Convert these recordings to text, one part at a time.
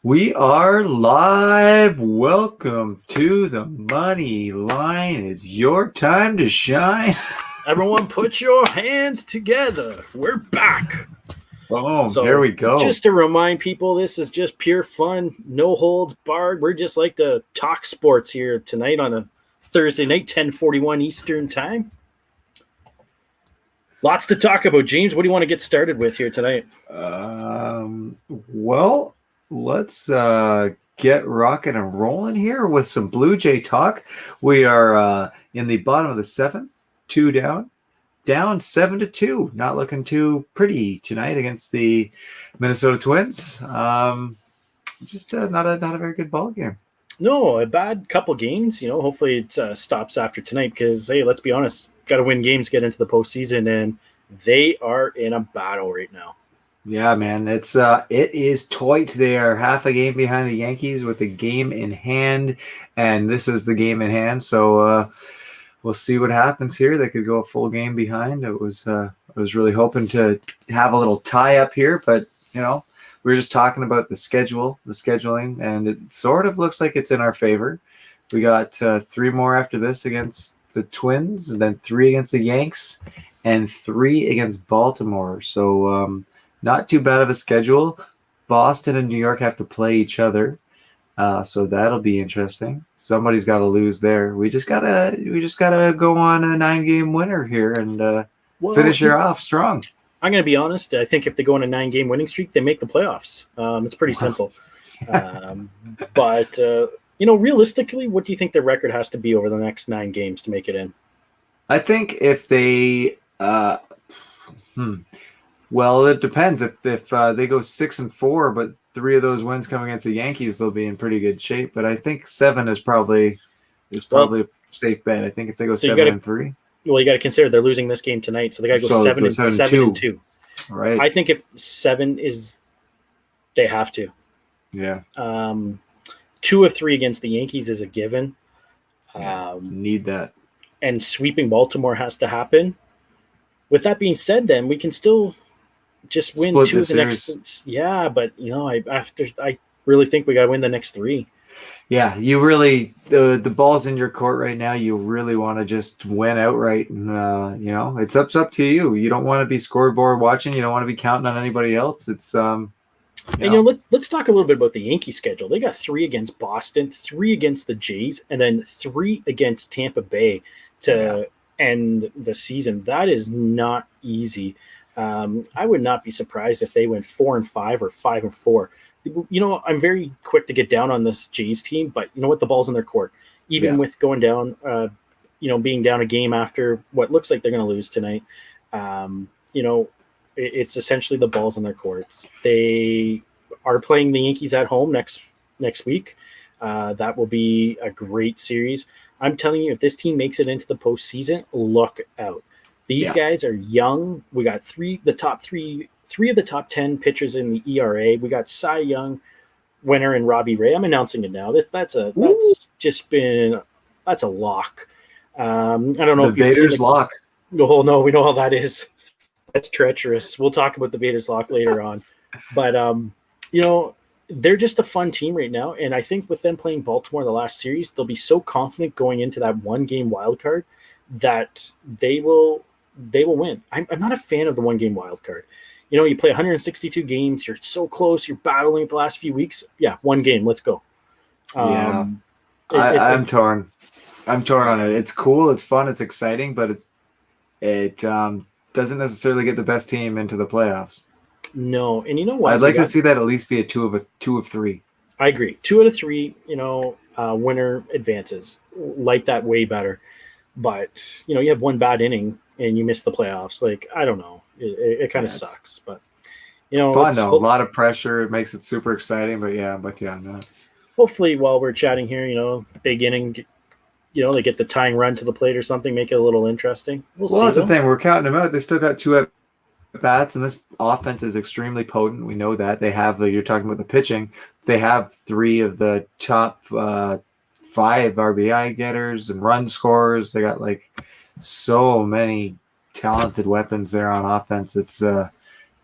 We are live. Welcome to the Money Line. It's your time to shine. Everyone, put your hands together. We're back. Boom. So, Here we go. just to remind people, this is just pure fun, no holds barred. We're just like to talk sports here tonight on a Thursday night, 10:41 Eastern Time. Lots to talk about, James. What do you want to get started with here tonight? Well, let's get rocking and rolling here with some Blue Jay talk. We are in the bottom of the seventh, 2 down 7-2. Not looking too pretty tonight against the Minnesota Twins. Just not a very good ball game. No, a bad couple games. Hopefully it stops after tonight because, hey, let's be honest, got to win games, get into the postseason, and they are in a battle right now. Yeah, man, it is tight. They are half a game behind the Yankees with a game in hand, and this is the game in hand. So we'll see what happens here. They could go a full game behind. I was really hoping to have a little tie up here, but we were just talking about the scheduling, and it sort of looks like it's in our favor. We got 3 more after this against the Twins, and then 3 against the Yanks, and 3 against Baltimore. So not too bad of a schedule. Boston and New York have to play each other, so that'll be interesting. Somebody's got to lose there. We just gotta go on a 9-game winner here and finish her off strong. I'm going to be honest. I think if they go on a 9-game winning streak, they make the playoffs. It's pretty simple. But realistically, what do you think their record has to be over the next 9 games to make it in? I think if they, well, it depends. If they go 6-4, but 3 of those wins come against the Yankees, they'll be in pretty good shape. But I think 7 is probably a safe bet. I think if they go 7-3. Well, you got to consider they're losing this game tonight, so they got to go 7-2. Right. I think if 7 is, they have to. Yeah. 2 of 3 against the Yankees is a given. Need that. And sweeping Baltimore has to happen. With that being said, then we can still just win Split 2 of the series. next. Yeah, but I really think we got to win the next 3. Yeah, you really the ball's in your court right now. You really want to just win outright, and it's up to you. You don't want to be scoreboard watching. You don't want to be counting on anybody else. It's let's talk a little bit about the Yankee schedule. They got 3 against Boston, 3 against the Jays, and then 3 against Tampa Bay to end the season. That is not easy. I would not be surprised if they went 4-5 or 5-4. I'm very quick to get down on this Jays team, but you know what? The ball's in their court. Even with going down, being down a game after what looks like they're going to lose tonight, it's essentially the ball's in their courts. They are playing the Yankees at home next week. That will be a great series. I'm telling you, if this team makes it into the postseason, look out. These guys are young. We got 3 of the top 10 pitchers in the ERA. We got Cy Young winner and Robbie Ray. I'm announcing it now. That's a lock. I don't know the Vader's lock. Oh no, we know how that is. That's treacherous. We'll talk about the Vader's lock later on. But they're just a fun team right now, and I think with them playing Baltimore the last series, they'll be so confident going into that 1-game wild card that they will win. I'm not a fan of the 1-game wild card. You play 162 games. You're so close. You're battling the last few weeks. Yeah, 1 game. Let's go. I'm torn. I'm torn on it. It's cool. It's fun. It's exciting, but it doesn't necessarily get the best team into the playoffs. No, and you know what? I'd like to see that at least be a 2 of 3. I agree. 2 out of 3. Winner advances. Like that way better. But you have 1 bad inning and you miss the playoffs. Like, I don't know. It kind of sucks, but it's fun though. A lot of pressure. It makes it super exciting, but no. Hopefully, while we're chatting here, big inning, they get the tying run to the plate or something, make it a little interesting. We'll see, that's the thing. We're counting them out. They still got 2 at-bats, and this offense is extremely potent. We know that. They have you're talking about the pitching. They have 3 of the top 5 RBI getters and run scorers. They got so many talented weapons there on offense. It's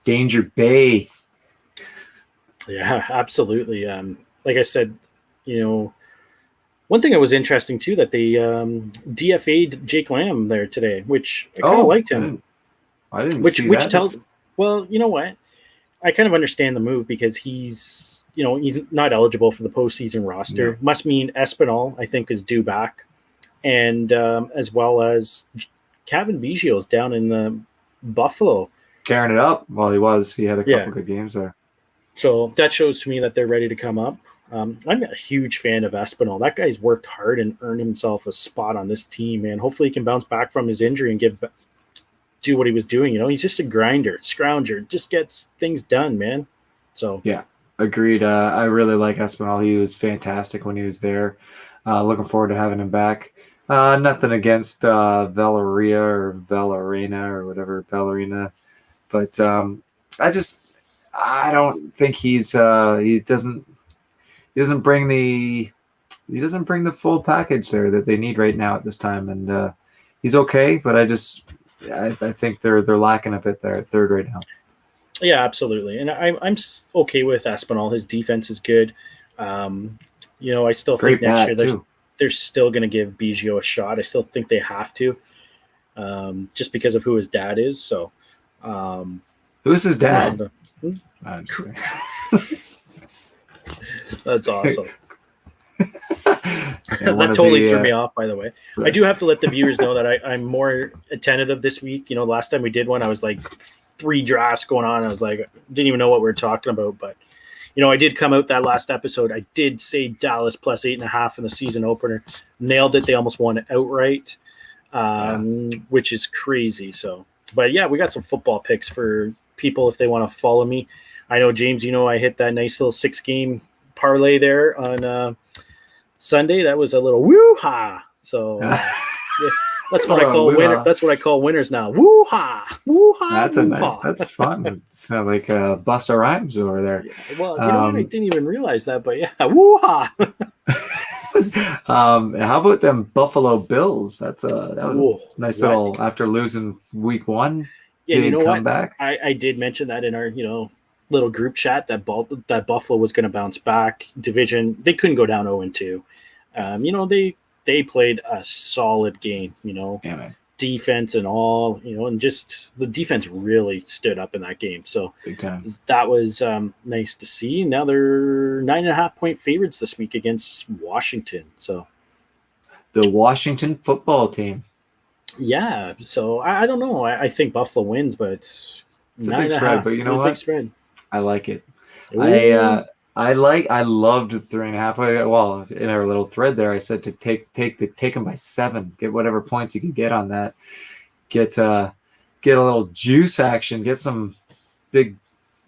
Danger Bay. Yeah, absolutely. Like I said, you know, one thing that was interesting too that they DFA'd Jake Lamb there today, which I kind of Oh, liked him. I didn't Which see which that. tells, well, you know what? I kind of understand the move because he's not eligible for the postseason No, roster. Must mean Espinal, I think, is due back, and as well as Kevin Biggio is down in the Buffalo. tearing it up while he had a Yeah, couple good games there. so that shows to me that they're ready to come up. I'm a huge fan of Espinal. That guy's worked hard and earned himself a spot on this team, man. Hopefully, he can bounce back from his injury and do what he was doing. He's just a grinder, scrounger, just gets things done, man. So Yeah, agreed. I really like Espinal. He was fantastic when he was there. Looking forward to having him back. Nothing against Valeria or Valerina or whatever Ballerina, but I don't think he doesn't bring the full package there that they need right now at this time, and he's okay, but I think they're lacking a bit there at third right now. yeah, absolutely. And I'm okay with Espinal. His defense is good. I still Great think next bat year too. they're still going to give Biggio a shot. I still think they have to, just because of who his dad is. So, Who's his dad? That's awesome. That totally threw me off, by the way. Right. I do have to let the viewers know that I'm more attentive this week. Last time we did one, I was like 3 drafts going on. I was like, didn't even know what we were talking about. But, I did come out that last episode. I did say Dallas plus 8.5 in the season opener. Nailed it. They almost won it outright, which is crazy. So, but yeah, we got some football picks for people if they want to follow me. I know, James, I hit that nice little 6-game parlay there on Sunday. That was a little woo-ha. So that's what I call winner. That's what I call winners now. Woo-ha, woo-ha. That's fun. It's like Busta Rhymes over there. Yeah, well, what? I didn't even realize that, but yeah, woo-ha. How about them Buffalo Bills? That was a nice little after losing week 1. Yeah, you know what? I did mention that in our little group chat that Buffalo was going to bounce back. Division, they couldn't go down 0-2. They played a solid game. Defense and all. And just the defense really stood up in that game. So that was nice to see. Now they're 9.5-point favorites this week against Washington. So the Washington football team. Yeah, so I don't know. I think Buffalo wins, but it's a big spread. But you know what? Big spread. I like it. I loved 3.5. Well, in our little thread there, I said to take them by 7. Get whatever points you can get on that. Get a little juice action. Get some big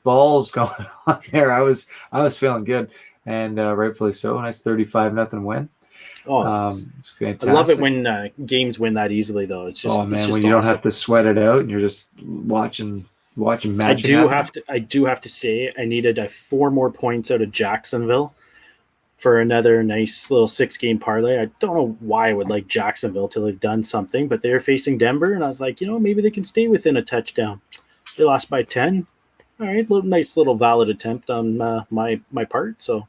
balls going on there. I was feeling good, and rightfully so. Nice 35-0 win. Oh, it's fantastic. I love it when games win that easily, though. It's just when you don't have to sweat it out and you're just watching magic. I do have to say I needed 4 more points out of Jacksonville for another nice little 6-game parlay. I don't know why I would like Jacksonville till they've done something, but they're facing Denver, and I was like, maybe they can stay within a touchdown. They lost by 10. All right, nice little valid attempt on my part. So.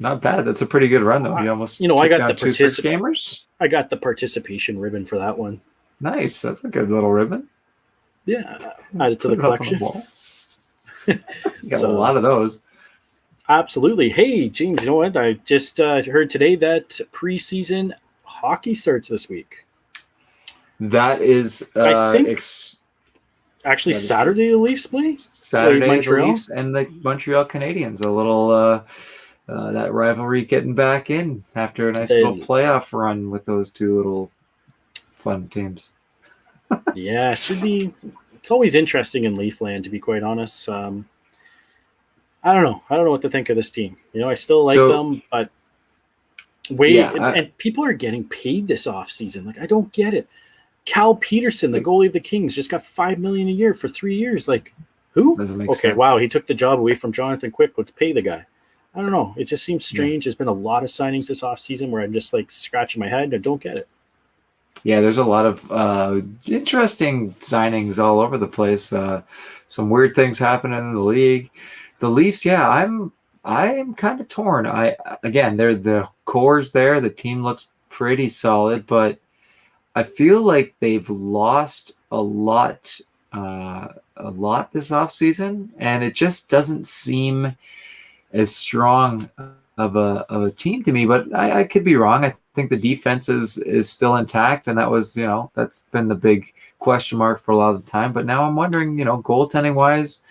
Not bad. That's a pretty good run, though. You almost I got the 2 6-gamers. I got the participation ribbon for that one. Nice. That's a good little ribbon. Yeah, add it to the collection. Got a lot of those. Absolutely. Hey, James, you know what? I just heard today that preseason hockey starts this week. That is, I think, actually Saturday. The Leafs play. Saturday, the Leafs and the Montreal Canadiens. A little. That rivalry getting back in after a nice little playoff run with those 2 little fun teams. Yeah, it should be. It's always interesting in Leafland, to be quite honest. I don't know. I don't know what to think of this team. I still like them, but and people are getting paid this offseason. Like, I don't get it. Cal Peterson, the goalie of the Kings, just got $5 million a year for 3 years. Like, who? Doesn't make sense. Wow, he took the job away from Jonathan Quick. Let's pay the guy. I don't know. It just seems strange. There's been a lot of signings this offseason where I'm just like scratching my head. I don't get it. Yeah, there's a lot of interesting signings all over the place. Some weird things happening in the league. The Leafs, yeah, I'm kind of torn. Again, they're the core's there. The team looks pretty solid, but I feel like they've lost a lot this offseason, and it just doesn't seem as strong of a team to me. But I could be wrong. I think the defense is still intact, and that was, that's been the big question mark for a lot of the time. But now I'm wondering, goaltending wise,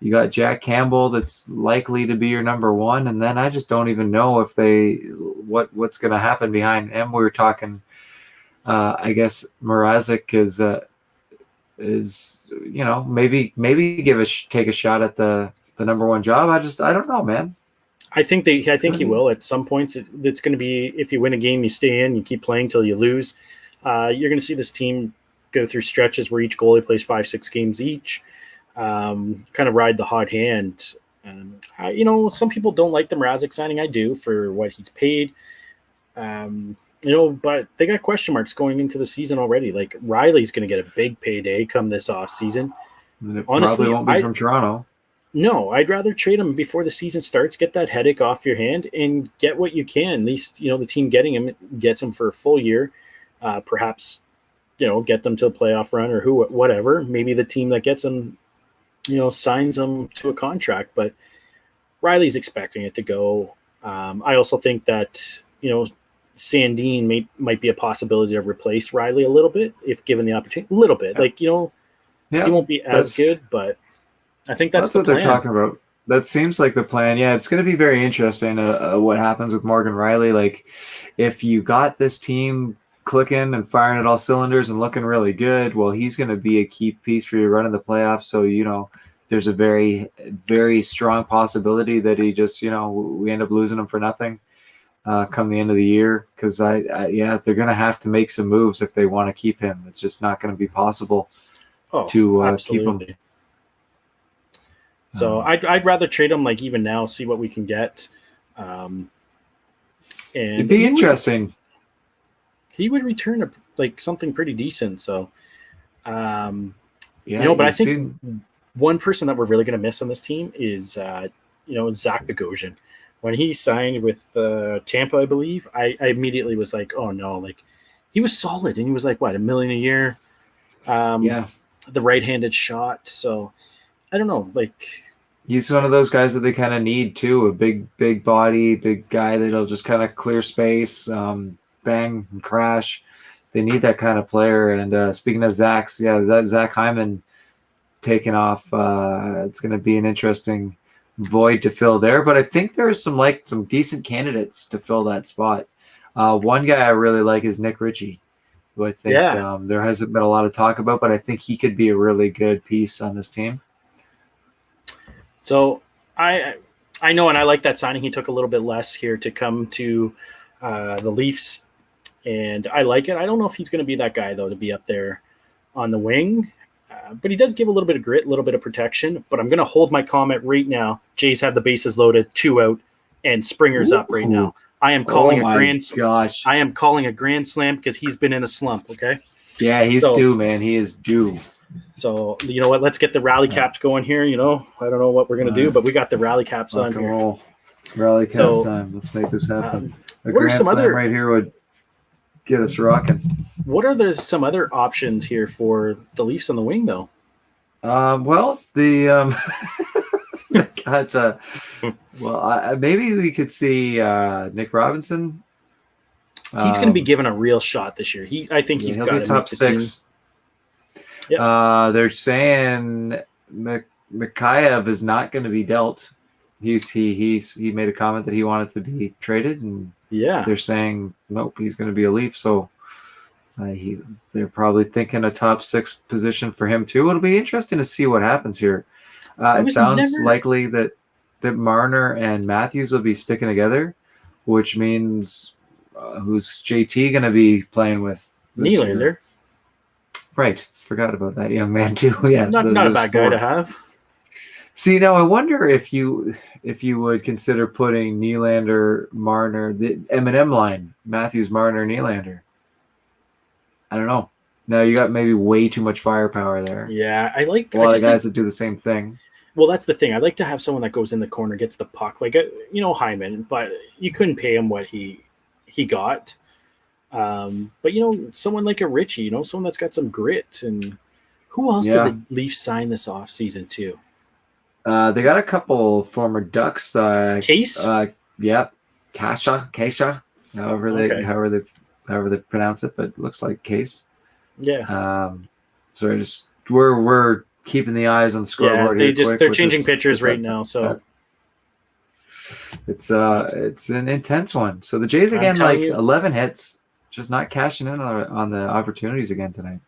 you got Jack Campbell that's likely to be your number one, and then I just don't even know if what's going to happen behind him. We were talking, I guess Mrazek is maybe take a shot at the number one job. I don't know, man. I think he will at some points. It's going to be, if you win a game, you stay in, you keep playing till you lose. You're going to see this team go through stretches where each goalie plays 5-6 games each. Kind of ride the hot hand. Some people don't like the Mrazek signing. I do, for what he's paid. But they got question marks going into the season already. Like, Riley's going to get a big payday come this off season. Honestly, probably won't be from Toronto. No, I'd rather trade him before the season starts. Get that headache off your hand and get what you can. At least, the team getting him gets him for a full year. Perhaps, get them to the playoff run or whatever. Maybe the team that gets him, signs him to a contract. But Riley's expecting it to go. I also think that, Sandin might be a possibility to replace Riley a little bit if given the opportunity. A little bit. He won't be as good, but I think that's the what plan. They're talking about. That seems like the plan. Yeah, it's going to be very interesting what happens with Morgan Riley. Like, if you got this team clicking and firing at all cylinders and looking really good, well, he's going to be a key piece for your run in the playoffs. So, there's a very, very strong possibility that he just, we end up losing him for nothing come the end of the year. Because, they're going to have to make some moves if they want to keep him. It's just not going to be possible to keep him. So I'd rather trade him even now, see what we can get. And it'd be interesting. He would return something pretty decent. So, but I think one person that we're really going to miss on this team is, Zach Bogosian. When he signed with Tampa, I believe, I immediately was like, oh no, he was solid, and he was $1 million a year. The right-handed shot. So I don't know, he's one of those guys that they kind of need too, a big body, big guy that'll just kind of clear space, bang and crash. They need that kind of player. And speaking of Zach's, that Zach Hyman taking off, it's going to be an interesting void to fill there. But I think there's some decent candidates to fill that spot. One guy I really like is Nick Ritchie, who I think there hasn't been a lot of talk about, but I think he could be a really good piece on this team. So I know, and I like that signing. He took a little bit less here to come to the Leafs, and I like it. I don't know if he's going to be that guy, though, to be up there on the wing. But he does give a little bit of grit, a little bit of protection. But I'm going to hold my comment right now. Jays have the bases loaded, 2 out, and Springer's up right now. I am calling I am calling a grand slam because he's been in a slump, okay? Yeah, he's due, man. He is due. So, you know what? Let's get the rally caps going here. I don't know what we're going to do, but we got the rally caps on here. Roll. Rally cap time. Let's make this happen. A grand slam right here would get us rocking. What are some other options here for the Leafs on the wing, though? Maybe we could see Nick Robinson. He's going to be given a real shot this year. I think he'll got be top 6. Yeah. They're saying Mikheyev is not going to be dealt. He made a comment that he wanted to be traded, and they're saying nope, he's going to be a Leaf. So they're probably thinking a top 6 position for him too. It'll be interesting to see what happens here. It sounds likely that Marner and Matthews will be sticking together, which means who's JT going to be playing with? Nylander. Right. Forgot about that young man too. Yeah, not a bad guy to have. See, now I wonder if you would consider putting Nylander, Marner, the M&M line, Matthews, Marner, Nylander. I don't know. Now you got maybe way too much firepower there. Yeah, I like a lot of guys that do the same thing. Well, that's the thing. I'd like to have someone that goes in the corner, gets the puck, like Hyman, but you couldn't pay him what he got. But someone like a Richie, someone that's got some grit. And who else did the Leafs sign this offseason too? They got a couple former Ducks. Case. Yeah, Kasha, however they pronounce it, but it looks like Case. Yeah. So we're keeping the eyes on the scoreboard. Yeah, they're changing pitchers right now, so it's an intense one. So the Jays again, 11 hits, just not cashing in on the opportunities again tonight.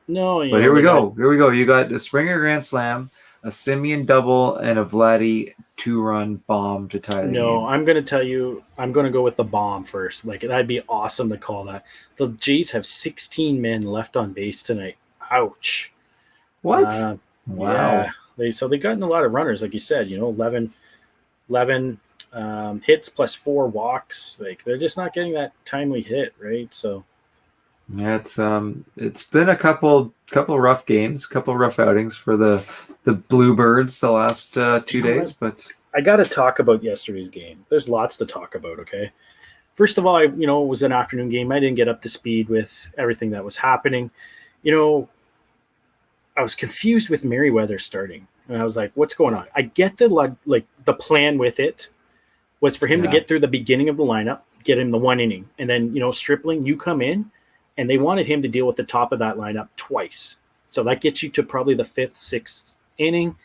No, but here we go. You got a Springer grand slam, a Simeon double, and a Vladdy 2-run bomb to tie the game. No, I'm going to tell you, I'm going to go with the bomb first. Like, that'd be awesome to call that. The Jays have 16 men left on base tonight. Ouch. What? Wow. Yeah. They got in a lot of runners, like you said, 11 hits plus 4 walks. Like, they're just not getting that timely hit, right? So yeah, it's been a couple rough games, couple rough outings for the Bluebirds the last 2 days, but I got to talk about yesterday's game. There's lots to talk about, okay? First of all, it was an afternoon game. I didn't get up to speed with everything that was happening. I was confused with Merriweather starting, and I was like, what's going on? I get the plan with it was for him to get through the beginning of the lineup, get him the 1 inning, and then, Stripling, you come in, and they wanted him to deal with the top of that lineup twice. So that gets you to probably the 5th, 6th inning,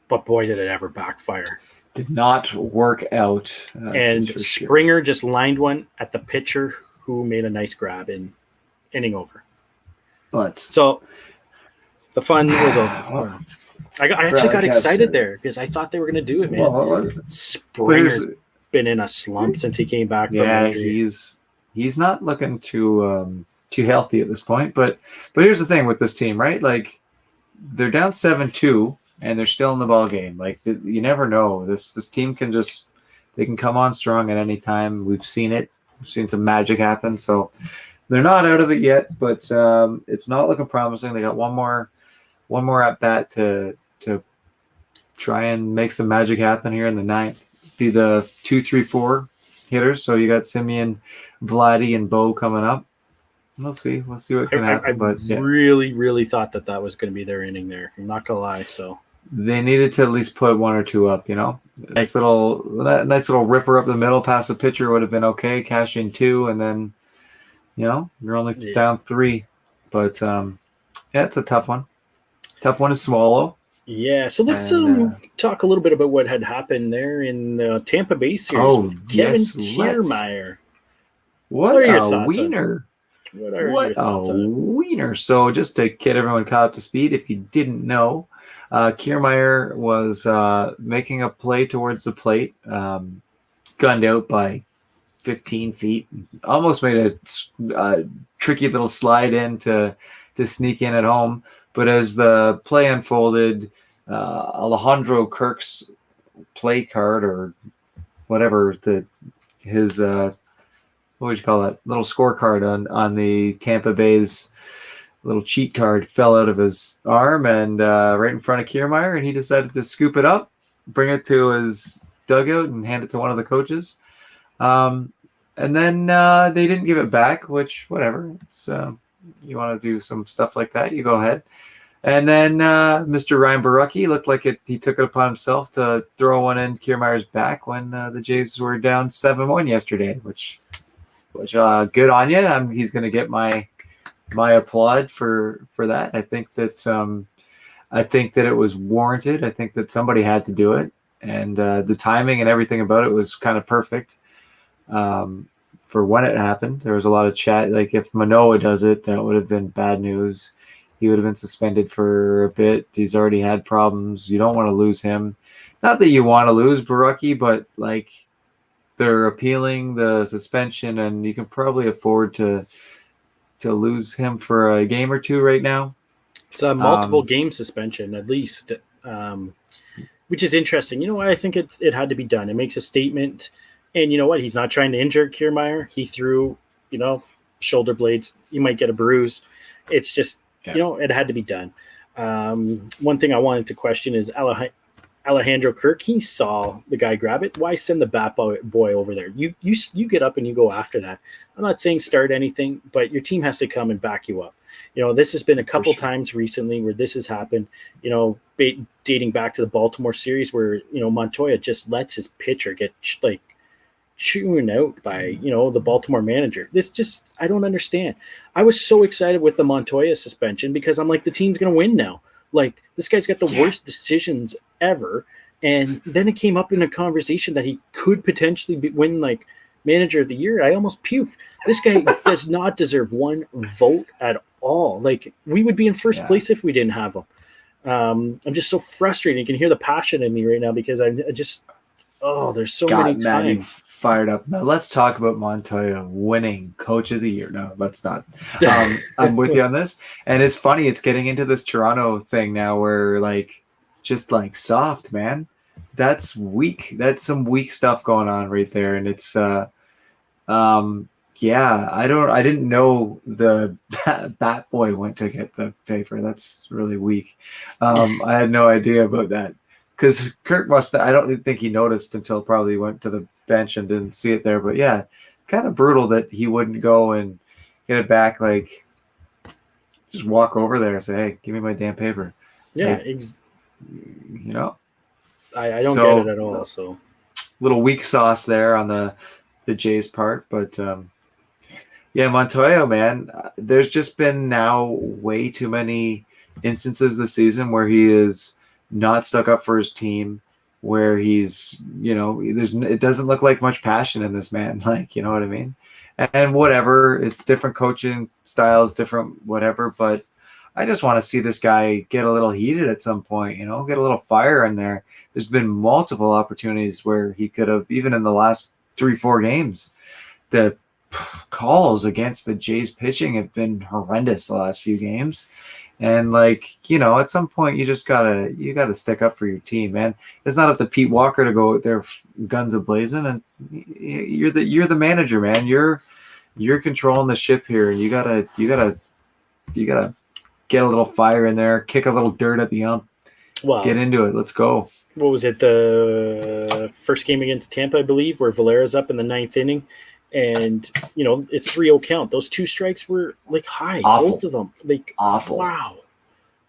but boy, did it ever backfire. Did not work out. And Springer just lined one at the pitcher who made a nice grab in inning over. So the fun was over. I actually got excited there because I thought they were going to do it, man. Well, Springer's been in a slump since he came back from injury. He's not looking too healthy at this point. But here's the thing with this team, right? Like, they're down 7-2 and they're still in the ball game. Like, you never know. This team they can come on strong at any time. We've seen it. We've seen some magic happen. So they're not out of it yet, but it's not looking promising. They got one more at bat to try and make some magic happen here in the ninth. Be the 2, 3, 4 hitters. So you got Simeon, Vladdy, and Bo coming up. We'll see what can happen. I really, really thought that was going to be their inning there. I'm not gonna lie. So they needed to at least put 1 or 2 up. Nice little ripper up the middle past the pitcher would have been okay. Cash in 2, and then you're only down 3. But it's a tough one. Tough one to swallow. Yeah, so let's talk a little bit about what had happened there in the Tampa Bay series with Kevin Kiermaier. What a wiener. What a wiener. So just to get everyone caught up to speed, if you didn't know, Kiermaier was making a play towards the plate, gunned out by 15 feet, almost made a tricky little slide in to sneak in at home. But as the play unfolded, Alejandro Kirk's play card or whatever his what would you call that little scorecard on the Tampa Bay's little cheat card fell out of his arm and right in front of Kiermaier, and he decided to scoop it up, bring it to his dugout, and hand it to one of the coaches. And then they didn't give it back, which whatever. It's you want to do some stuff like that, you go ahead. And then Mr. Ryan Borucki looked like he took it upon himself to throw one in Kiermaier's back when the Jays were down 7-1 yesterday, which good on you. He's going to get my applaud for that. I think that it was warranted. I think that somebody had to do it, and the timing and everything about it was kind of perfect. For when it happened, there was a lot of chat. Like, if Manoah does it, that would have been bad news. He would have been suspended for a bit. He's already had problems. You don't want to lose him. Not that you want to lose Borucki, but like, they're appealing the suspension, and you can probably afford to lose him for a game or 2 right now. It's a multiple game suspension, at least, which is interesting. You know what? I think it had to be done. It makes a statement. And you know what? He's not trying to injure Kiermaier. He threw, shoulder blades. You might get a bruise. It's just, it had to be done. One thing I wanted to question is Alejandro Kirk. He saw the guy grab it. Why send the bat boy over there? You get up and you go after that. I'm not saying start anything, but your team has to come and back you up. This has been a couple times recently where this has happened. Dating back to the Baltimore series where Montoya just lets his pitcher get chewed out by the Baltimore manager. I don't understand. I was so excited with the Montoya suspension because I'm like, the team's gonna win now. Like, this guy's got the worst decisions ever, and then it came up in a conversation that he could potentially win manager of the year. I almost puked. This guy does not deserve one vote at all. Like, we would be in first place if we didn't have him. I'm just so frustrated. You can hear the passion in me right now because there's so many times. Fired up. Now let's talk about Montoya winning Coach of the Year. No, let's not. I'm with you on this. And it's funny, it's getting into this Toronto thing now where just soft, man. That's weak. That's some weak stuff going on right there. And it's I didn't know the bat boy went to get the paper. That's really weak. I had no idea about that. Because Kirk I don't think he noticed until probably went to the bench and didn't see it there. But yeah, kind of brutal that he wouldn't go and get it back, just walk over there and say, hey, give me my damn paper. Yeah. I don't get it at all. So little weak sauce there on the Jays part. But Montoya, man, there's just been now way too many instances this season where he is not stuck up for his team, where he's, it doesn't look like much passion in this man. You know what I mean? And whatever, it's different coaching styles, different whatever, but I just want to see this guy get a little heated at some point, get a little fire in there. There's been multiple opportunities where he could have, even in the last 3-4 games, the calls against the Jays pitching have been horrendous the last few games. And at some point you just gotta stick up for your team, man. It's not up to Pete Walker to go out there guns a-blazing, and you're the manager, man. You're controlling the ship here, and you gotta get a little fire in there, kick a little dirt at the ump. Wow. Get into it. Let's go. What was it? The first game against Tampa, I believe, where Valera's up in the 9th inning. And, it's 3-0 count. Those 2 strikes were high. Awful. Both of them. Awful. Wow.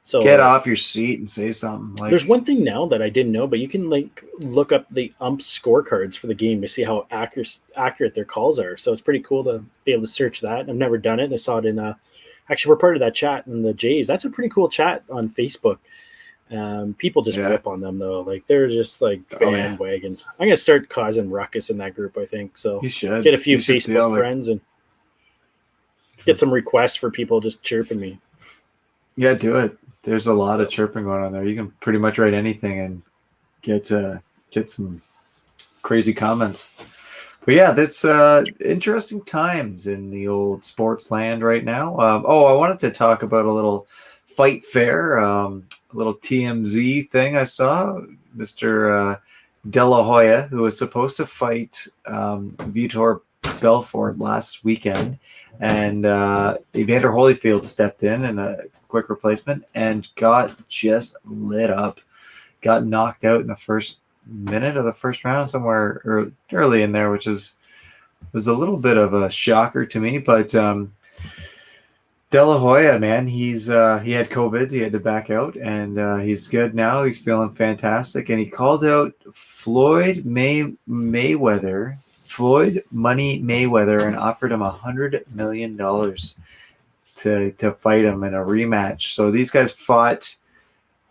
So get off your seat and say something. There's one thing now that I didn't know, but you can look up the ump scorecards for the game to see how accurate their calls are. So it's pretty cool to be able to search that. I've never done it. I saw it in actually, we're part of that chat in the Jays. That's a pretty cool chat on Facebook. People just rip on them though. They're just bandwagons. I'm gonna start causing ruckus in that group. I think so. You should get a few Facebook friends and get some requests for people just chirping me. Yeah, do it. There's a lot of chirping going on there. You can pretty much write anything and get some crazy comments. But yeah, that's interesting times in the old sports land right now. I wanted to talk about a little Fight Fair. A little TMZ thing I saw. Mr. De La Hoya, who was supposed to fight Vitor Belfort last weekend, and Evander Holyfield stepped in a quick replacement and got just lit up. Got knocked out in the first minute of the first round, somewhere early in there, which was a little bit of a shocker to me, but De La Hoya, man, he had COVID. He had to back out, and he's good now. He's feeling fantastic, and he called out Floyd Money Mayweather, and offered him $100 million to fight him in a rematch. So these guys fought,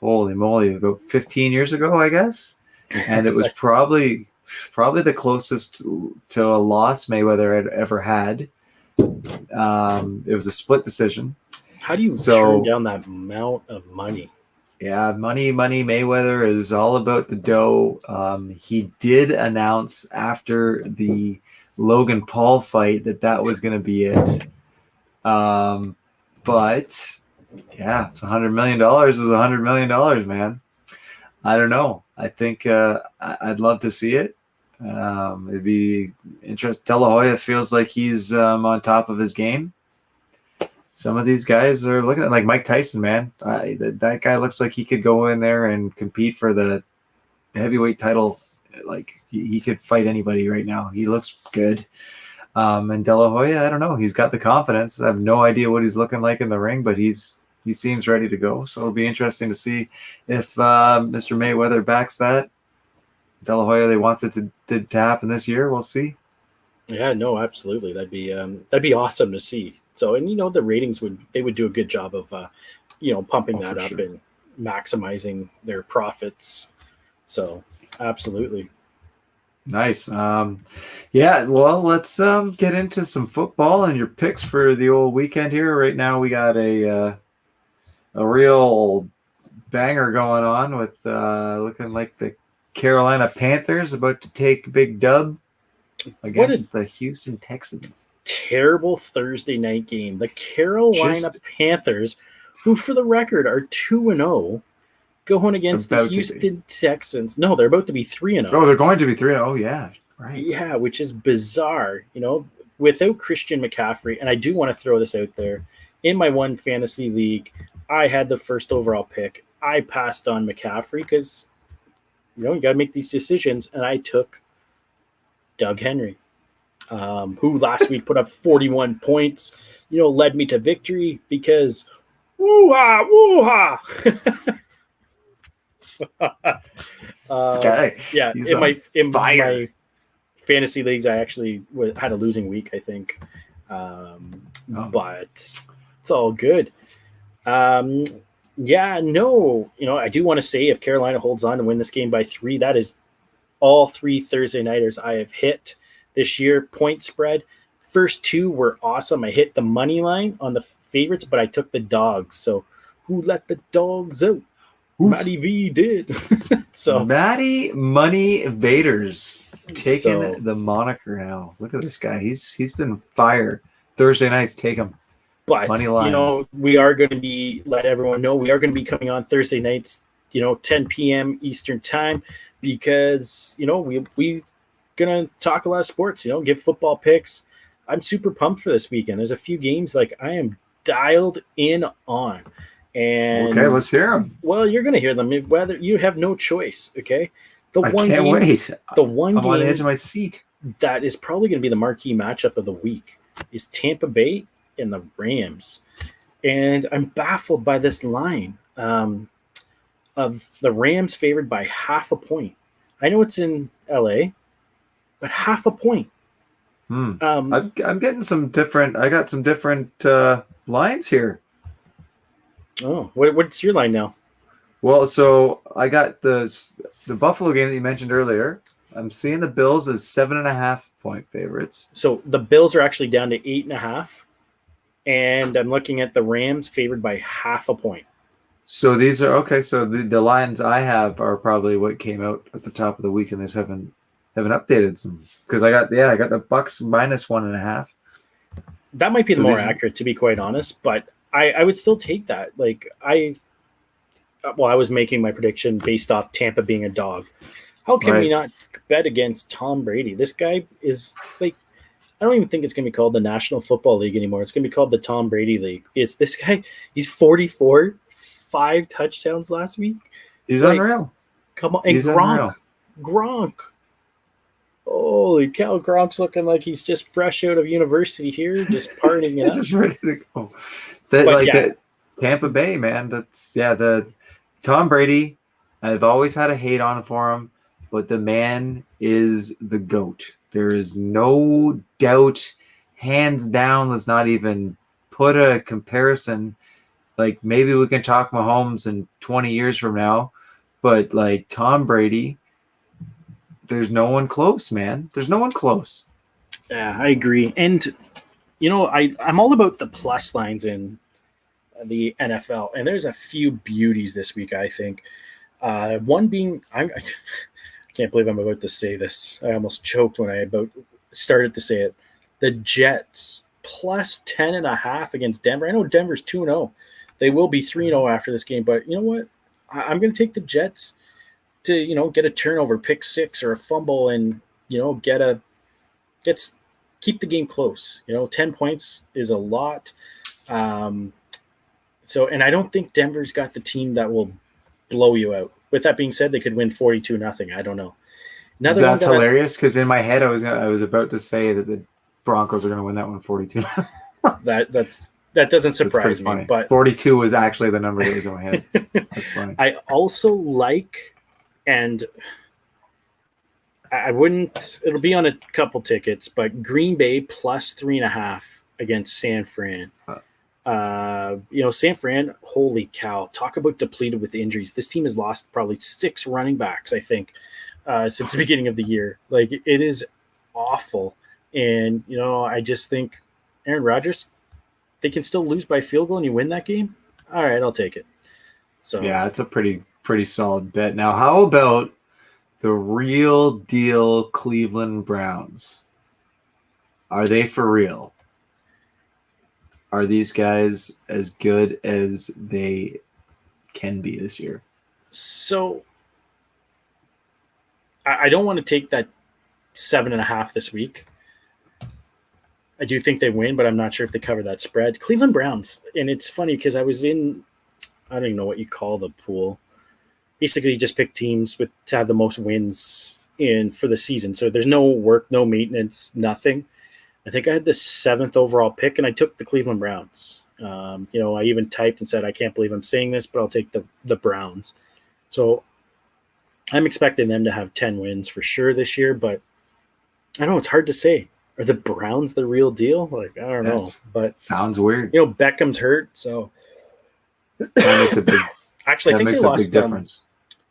holy moly, about 15 years ago, I guess, and it was probably the closest to a loss Mayweather had ever had. It was a split decision. How do you turn down that amount of money? Yeah, money. Mayweather is all about the dough. He did announce after the Logan Paul fight that was going to be it. But yeah, it's $100 million is $100 million, man. I don't know. I think I'd love to see it. It'd be interesting. De La Hoya feels like he's on top of his game. some of these guys are looking at like Mike Tyson, man. That guy looks like he could go in there and compete for the heavyweight title. Like he could fight anybody right now. He looks good. And De La Hoya, I don't know. He's got the confidence. I have no idea what he's looking like in the ring, but he seems ready to go. So it'll be interesting to see if Mr. Mayweather backs that. De La Hoya, they wants it to happen this year. We'll see. Yeah, no, absolutely. That'd be awesome to see. So, and the ratings would do a good job of pumping that up and maximizing their profits. So, absolutely. Nice. Yeah, well, let's get into some football and your picks for the old weekend here. Right now we got a real banger going on with looking like the Carolina Panthers about to take big dub against the Houston Texans. Terrible Thursday night game. The Carolina Panthers, who for the record are 2-0, going against the Houston Texans. No, they're about to be 3-0. Oh, they're going to be 3-0. Yeah, right. Yeah, which is bizarre. Without Christian McCaffrey, and I do want to throw this out there. In my one fantasy league, I had the first overall pick. I passed on McCaffrey because, you got to make these decisions, and I took Doug Henry, who last week put up 41 points, led me to victory because woo-ha, woo-ha. This guy, yeah, in my fantasy leagues, I actually had a losing week, I think. But it's all good. Yeah, no, I do want to say if Carolina holds on to win this game by 3, that is all 3 Thursday nighters I have hit this year. Point spread. First 2 were awesome. I hit the money line on the favorites, but I took the dogs. So who let the dogs out? Oof. Matty V did. So Matty Money Vaders taking the moniker now. Look at this guy. He's been fire. Thursday nights, take him. But money line. We are going to be let everyone know we are going to be coming on Thursday nights, 10 p.m. Eastern time, because we gonna talk a lot of sports. Give football picks. I'm super pumped for this weekend. There's a few games like I am dialed in on. And okay, let's hear them. Well, you're going to hear them. Whether you have no choice, okay? I can't wait. The one I'm game on the edge of my seat. That is probably going to be the marquee matchup of the week is Tampa Bay and the Rams. And I'm baffled by this line of the Rams favored by half a point. I know it's in LA, but half a point. I'm getting some different. I got some different lines here. Oh, what's your line now? Well, so I got the Buffalo game that you mentioned earlier. I'm seeing the Bills as 7.5 point favorites. So the Bills are actually down to 8.5, and I'm looking at the Rams favored by half a point. So these are okay. So the lines I have are probably what came out at the top of the week, and they just haven't updated some because I got the Bucks minus 1.5. That might be the more accurate, to be quite honest, but I would still take that. Like I was making my prediction based off Tampa being a dog. How can we not bet against Tom Brady? This guy is like, I don't even think it's going to be called the National Football League anymore. It's going to be called the Tom Brady League. Is this guy? He's 44, 5 touchdowns last week. He's unreal. Come on, and Gronk. Holy cow, Gronk's looking like he's just fresh out of university here, just partying it up. Just ready to go. The Tampa Bay, man. The Tom Brady. I've always had a hate on for him, but the man is the GOAT. There is no doubt, hands down. Let's not even put a comparison. Like maybe we can talk Mahomes in 20 years from now, but like Tom Brady, there's no one close, man. There's no one close. Yeah, I agree. And I'm all about the plus lines in the NFL, and there's a few beauties this week, I think. One being, I can't believe I'm about to say this. I almost choked when I started to say it. The Jets plus 10.5 against Denver. I know Denver's 2-0. They will be 3-0 after this game, but you know what? I'm going to take the Jets to get a turnover, pick 6 or a fumble, and keep the game close. 10 points is a lot. So, and I don't think Denver's got the team that will blow you out. With that being said, they could win 42-0. I don't know. That's hilarious because in my head I was about to say that the Broncos are going to win that one 42. That doesn't surprise me. Funny. But 42 was actually the number that was in my head. That's funny. I also like, and I wouldn't. It'll be on a couple tickets, but Green Bay plus 3.5 against San Fran. San Fran, holy cow! Talk about depleted with injuries. This team has lost probably 6 running backs, I think, since the beginning of the year. Like, it is awful, and I just think Aaron Rodgers, they can still lose by field goal and you win that game. All right, I'll take it. So yeah, it's a pretty solid bet. Now, how about the real deal Cleveland Browns? Are they for real? Are these guys as good as they can be this year? So I don't want to take that 7.5 this week. I do think they win, but I'm not sure if they cover that spread. Cleveland Browns, and it's funny because I was in, I don't even know what you call the pool. Basically, you just pick teams to have the most wins for the season. So there's no work, no maintenance, nothing. I think I had the 7th overall pick, and I took the Cleveland Browns. I even typed and said, I can't believe I'm saying this, but I'll take the Browns. So I'm expecting them to have 10 wins for sure this year, but I don't know, it's hard to say. Are the Browns the real deal? Like, I don't know, but sounds weird. Beckham's hurt, so that makes a big. Actually, I think they lost. Big difference.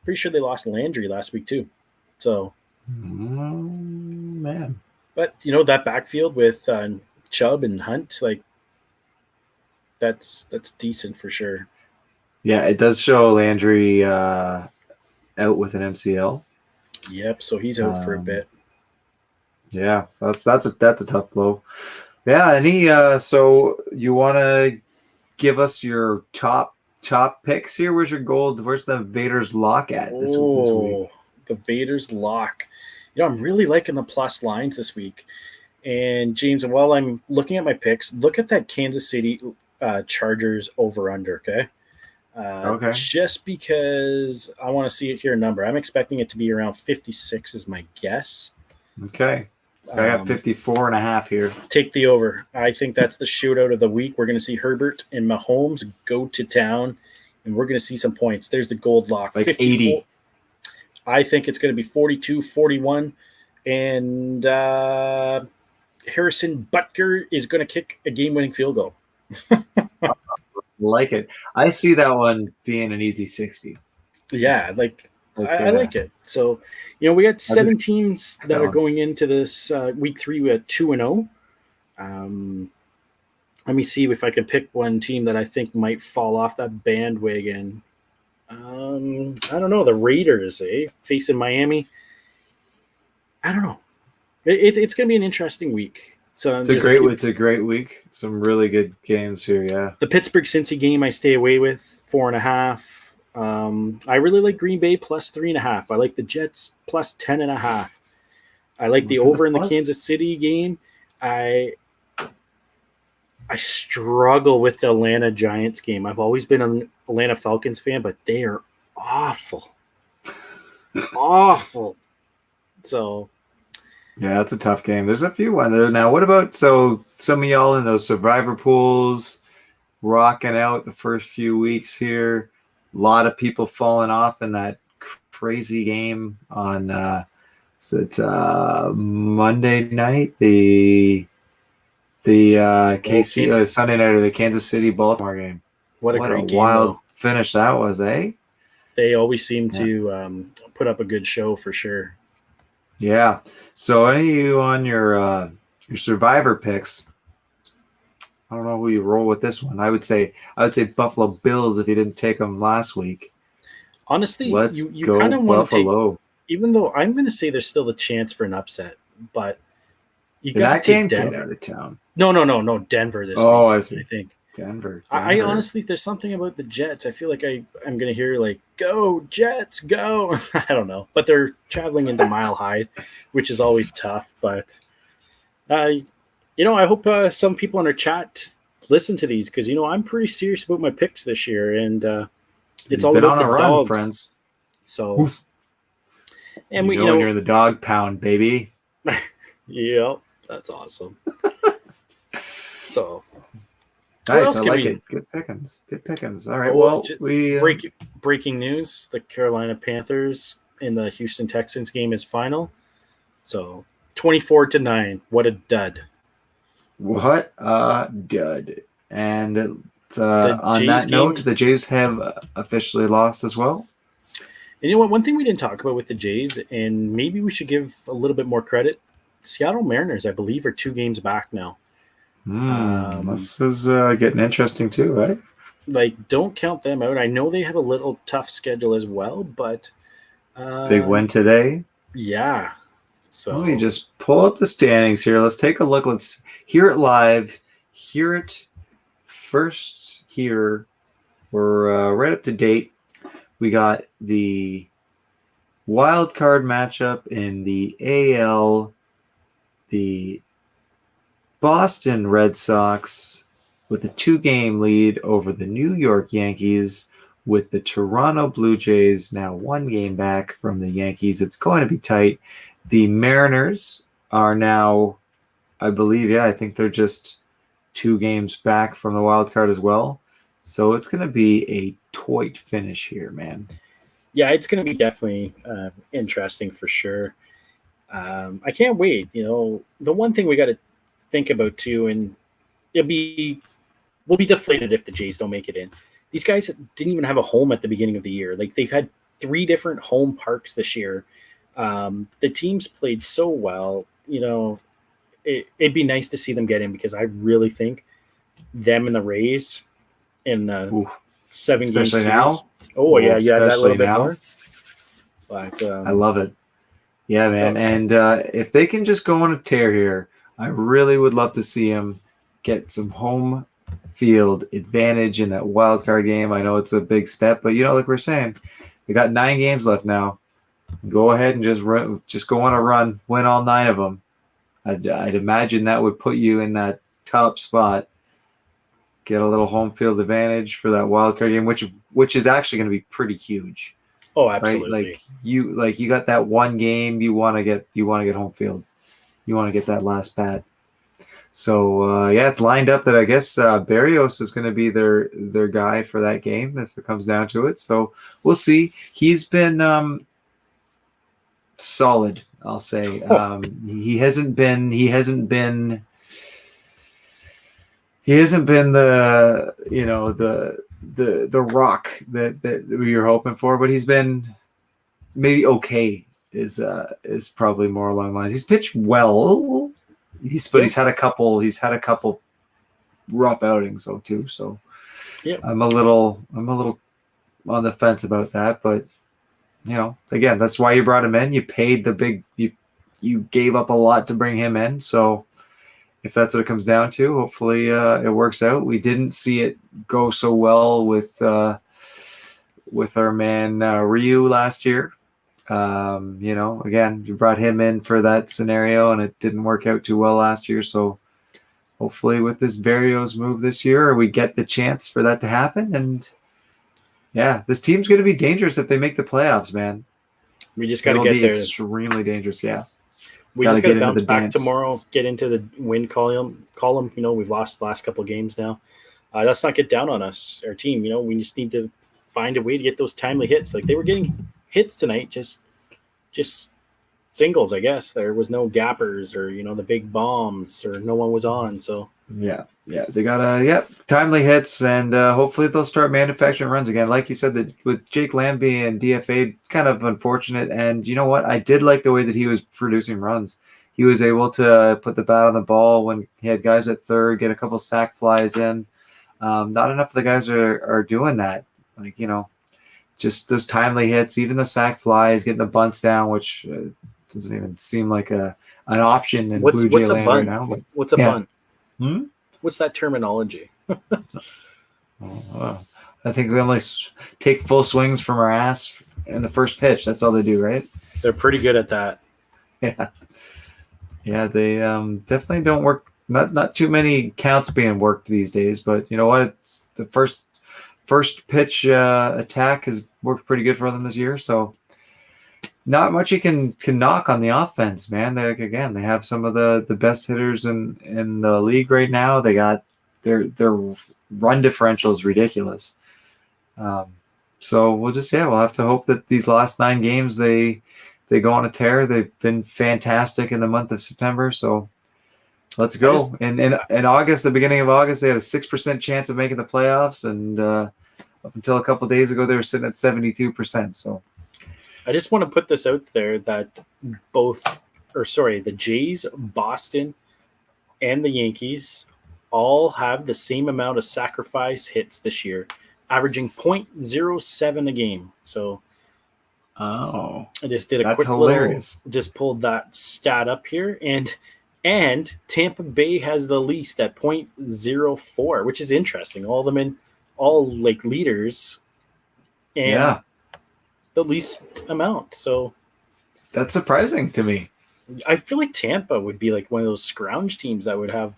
Pretty sure they lost Landry last week too. So, man. But that backfield with Chubb and Hunt, like that's decent for sure. Yeah, it does show Landry out with an MCL. Yep, so he's out for a bit. Yeah, so that's a tough blow. Yeah, so you want to give us your top picks here? Where's your gold? Where's the Vaders lock at this week? The Vaders lock. I'm really liking the plus lines this week. And James, while I'm looking at my picks, look at that Kansas City Chargers over under. Okay. Okay. Just because I want to see it here a number. I'm expecting it to be around 56 is my guess. Okay. So I got 54.5 here. Take the over. I think that's the shootout of the week. We're going to see Herbert and Mahomes go to town, and we're going to see some points. There's the gold lock. Like 80. I think it's going to be 42-41, and Harrison Butker is going to kick a game-winning field goal. Like it. I see that one being an easy 60. Yeah, I like it. So, we got 7 teams that are going into this week 3 with 2-0. Let me see if I can pick one team that I think might fall off that bandwagon. I don't know. The Raiders, facing Miami. I don't know. It's going to be an interesting week. So it's a great week. Some really good games here. Yeah. The Pittsburgh-Cincy game I stay away with 4.5. I really like Green Bay plus 3.5. I like the Jets plus 10.5. I like the over in the Kansas City game. I struggle with the Atlanta Giants game. I've always been an Atlanta Falcons fan, but they are awful. Awful. So yeah, that's a tough game. There's a few ones there. Now, what about some of y'all in those survivor pools rocking out the first few weeks here? A lot of people falling off in that crazy game on Monday night, the KC Sunday night of the Kansas City Baltimore game. What a great game! Wild finish that was, eh? They always seem to put up a good show for sure. Yeah. So, any of you on your survivor picks? I don't know who you roll with this one. I would say Buffalo Bills if you didn't take them last week. Honestly, you go kind of want to Buffalo. Even though I'm going to say there's still a chance for an upset, but you got to take Denver. Get out of town. No, Denver this week. I see. I think Denver. I honestly, there's something about the Jets. I feel like I'm going to hear go Jets, go. I don't know, but they're traveling into Mile High, which is always tough. But I hope some people in our chat listen to these because I'm pretty serious about my picks this year, and it's all been about on the a run, dogs, friends. So, Oof. And you're in the dog pound, baby. Yeah, that's awesome. So, nice, I like it. Good pickings. All right, breaking news: the Carolina Panthers in the Houston Texans game is final. So 24-9. What a dud! What a dud! And on that note, the Jays have officially lost as well. And you know what? One thing we didn't talk about with the Jays, and maybe we should give a little bit more credit. Seattle Mariners, I believe, are 2 games back now. This is getting interesting too, right? Like, don't count them out. I know they have a little tough schedule as well, but big win today. Yeah. So let me just pull up the standings here. Let's take a look. Let's hear it live. Hear it first here. We're right up to date. We got the wild card matchup in the AL. The Boston Red Sox with a 2-game lead over the New York Yankees, with the Toronto Blue Jays now 1 game back from the Yankees. It's going to be tight. The Mariners are now, I believe, I think they're just 2 games back from the wild card as well. So it's going to be a tight finish here, man. Yeah, it's going to be definitely interesting for sure. I can't wait. The one thing we got to think about too, and we'll be deflated if the Jays don't make it in. These guys didn't even have a home at the beginning of the year. Like, they've had 3 different home parks this year. The teams played so well. It'd be nice to see them get in, because I really think them and the Rays in the 7-game series. Now? Oh, yeah, that little bit more. But I love it. Yeah, man. And if they can just go on a tear here, I really would love to see them get some home field advantage in that wild card game. I know it's a big step, but like we're saying, they got 9 games left now. Go ahead and just go on a run, win all 9 of them. I'd imagine that would put you in that top spot. Get a little home field advantage for that wild card game, which is actually going to be pretty huge. Oh, absolutely. Right? You got that 1 game, you want to get home field. You want to get that last bat. So it's lined up that I guess Berrios is going to be their guy for that game if it comes down to it. So we'll see. He's been solid, I'll say. He hasn't been the the rock that we were hoping for, but he's been maybe okay is probably more along the lines. He's pitched well. He's had a couple rough outings though too. So I'm a little on the fence about that, but again, that's why you brought him in. You paid you gave up a lot to bring him in. So if that's what it comes down to, hopefully it works out. We didn't see it go so well with our man Ryu last year. Again, you brought him in for that scenario, and it didn't work out too well last year. So hopefully with this Berrios move this year, we get the chance for that to happen. And this team's going to be dangerous if they make the playoffs, man. We just got to get there. Extremely dangerous, yeah. We just got to bounce back tomorrow, get into the win column. We've lost the last couple of games now. Let's not get down on us, our team. We just need to find a way to get those timely hits. Like, they were getting hits tonight, just singles, I guess. There was no gappers or, the big bombs, or no one was on. So they got timely hits, and hopefully they'll start manufacturing runs again. Like you said, that with Jake Lambie and DFA, kind of unfortunate. And you know what? I did like the way that he was producing runs. He was able to put the bat on the ball when he had guys at third, get a couple sac flies in. Not enough of the guys are doing that. Like, just those timely hits, even the sac flies, getting the bunts down, which doesn't even seem like an option in Blue Jay land right now. But, what's a bunt? What's that terminology? I think we only take full swings from our ass in the first pitch. That's all they do, right? They're pretty good at that. Yeah, they definitely don't work not too many counts being worked these days, but you know what? It's the first pitch attack has worked pretty good for them this year. So not much you can knock on the offense, man. They have some of the best hitters in the league right now. They got their run differential is ridiculous. So we'll have to hope that these last 9 games they go on a tear. They've been fantastic in the month of September. So let's go. In August, the beginning of August, they had a 6% chance of making the playoffs, and up until a couple of days ago, they were sitting at 72%. So I just want to put this out there that the Jays, Boston, and the Yankees all have the same amount of sacrifice hits this year, averaging .07 a game. So I just did a quick hilarious. Just pulled that stat up here, and Tampa Bay has the least at .04, which is interesting. All like leaders, and the least amount. So that's surprising to me. I feel like Tampa would be like one of those scrounge teams that would have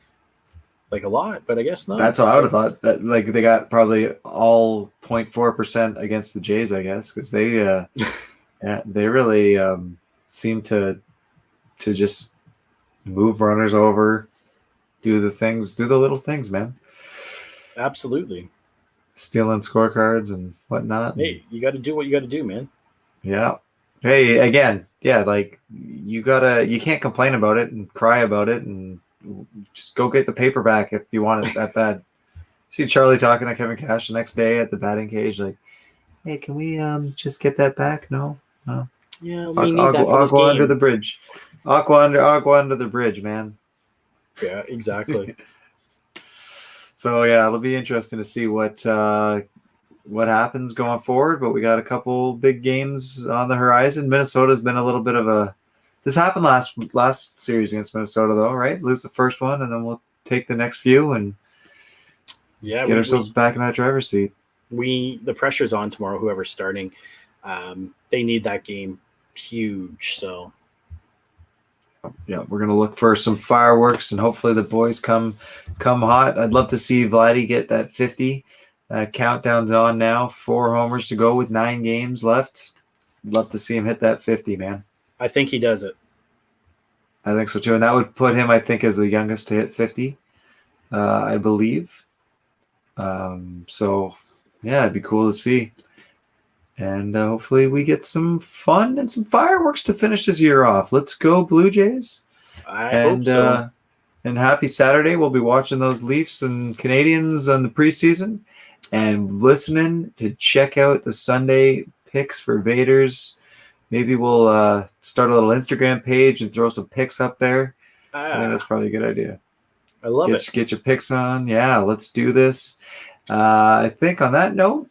like a lot, but I guess not. That's what I would have thought. That like they got probably all 0.4% against the Jays, I guess, because they they really seem to just move runners over, do the little things, man. Absolutely. Stealing scorecards and whatnot. Hey, you got to do what you got to do, man. Yeah. Hey, again, like you can't complain about it and cry about it and just go get the paperback if you want it that bad. See Charlie talking to Kevin Cash the next day at the batting cage, like, hey, can we just get that back? No. Yeah, we need that for this game. Under the bridge. Aqua under the bridge, man. Yeah, exactly. So it'll be interesting to see what happens going forward. But we got a couple big games on the horizon. Minnesota's been a little bit of a. This happened last series against Minnesota, though, right? Lose the first one, and then we'll take the next few and get ourselves back in that driver's seat. The pressure's on tomorrow. Whoever's starting, they need that game huge. So. Yeah, we're gonna look for some fireworks, and hopefully the boys come hot. I'd love to see Vladdy get that 50. Countdown's on now. 4 homers to go with 9 games left. Love to see him hit that 50, man. I think he does it. I think so too, and that would put him, I think, as the youngest to hit 50. I believe. So yeah, it'd be cool to see. And hopefully we get some fun and some fireworks to finish this year off. Let's go, Blue Jays. I hope so. And happy Saturday. We'll be watching those Leafs and Canadians on the preseason and listening to check out the Sunday picks for Vaders. Maybe we'll start a little Instagram page and throw some picks up there. I think that's probably a good idea. I love it. Get your picks on. Yeah, let's do this. I think on that note,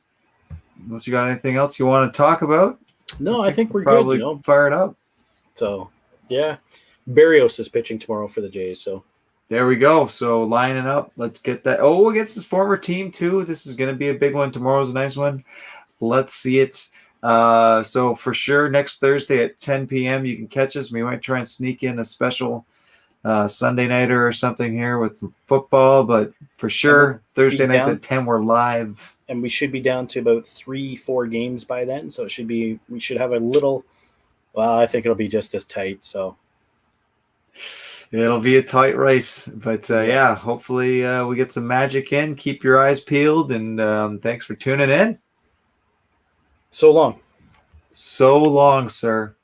unless you got anything else you want to talk about? No, I think we're probably good. Fire it up. So, yeah. Barrios is pitching tomorrow for the Jays. So there we go. So lining up. Let's get that. Oh, against his former team, too. This is going to be a big one. Tomorrow's a nice one. Let's see it. So for sure, next Thursday at 10 p.m., you can catch us. We might try and sneak in a special Sunday nighter or something here with some football. But for sure, Thursday nights at 10, we're live. And we should be down to about 3-4 games by then. So we should have a little, I think it'll be just as tight. So it'll be a tight race, but hopefully we get some magic in. Keep your eyes peeled, and thanks for tuning in. So long. So long, sir.